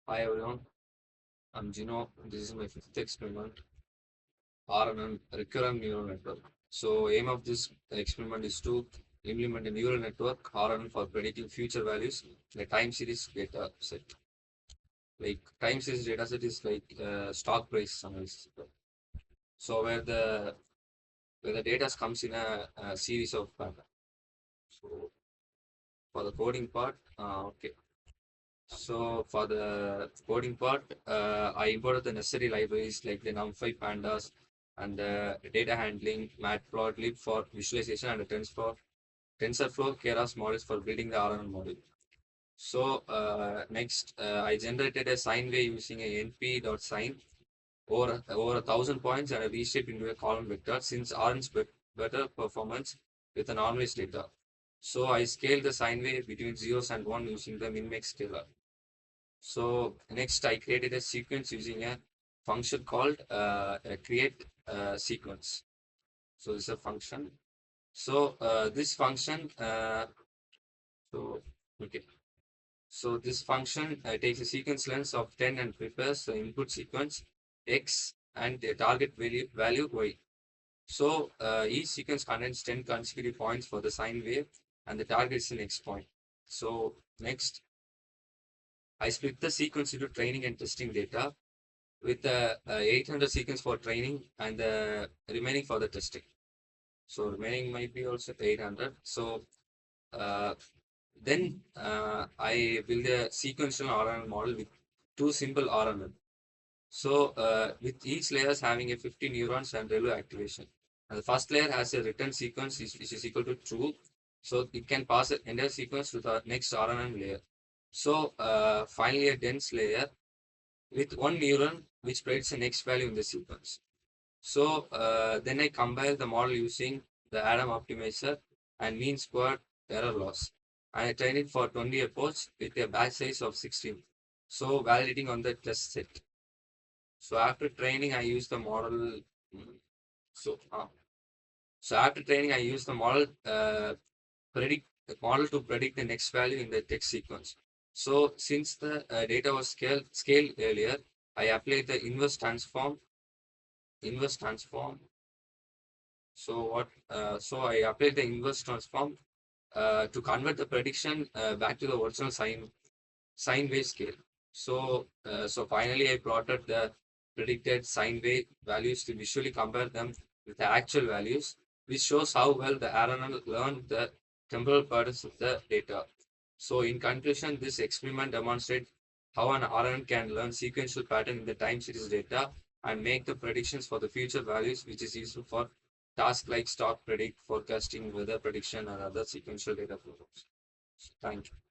Hi everyone, I'm Gino. This is my fifth experiment, RNN, recurrent neural network. So aim of this experiment is to implement a neural network, RNN, for predicting future values in a time series data set. Like time series data set is like stock price analysis. So where the data comes in a series of pattern. So for the coding part, okay. So for the coding part, I imported the necessary libraries like the NumPy pandas and the data handling, matplotlib for visualization and the TensorFlow Keras models for building the RNN model. So next, I generated a sine wave using a np.sine over 1,000 points and I reshaped into a column vector since RNN's better performance with the normalized data. So I scaled the sine wave between zeros and one using the min-max scaler. So next I created a sequence using a function called a create sequence. So this is a function. So this function, so okay. So this function takes a sequence length of 10 and prepares the input sequence x and the target value y. So each sequence contains 10 consecutive points for the sine wave and the target is the next point. So next I split the sequence into training and testing data with the 800 sequence for training and the remaining for the testing. So remaining might be also 800. So uh, then I build a sequential RNN model with two simple RNN. So with each layers having a 50 neurons and ReLU activation. And the first layer has a return sequence which is equal to true. So it can pass the entire sequence to the next RNN layer. So finally a dense layer with one neuron which predicts the next value in the sequence. So then I compile the model using the Adam optimizer and mean squared error loss. And I train it for 20 reports with a batch size of 16. So validating on the test set. So after training, I use the model. mm, So, so after training, I use the predict the model to predict the next value in the text sequence. So since the data was scaled earlier, I applied the inverse transform. So I applied the inverse transform to convert the prediction back to the original sine wave scale. So finally, I plotted the predicted sine wave values to visually compare them with the actual values, which shows how well the RNN learned the temporal patterns of the data. So in conclusion, this experiment demonstrates how an RNN can learn sequential pattern in the time series data and make the predictions for the future values, which is useful for tasks like stock predict, forecasting, weather prediction, and other sequential data programs. Thank you.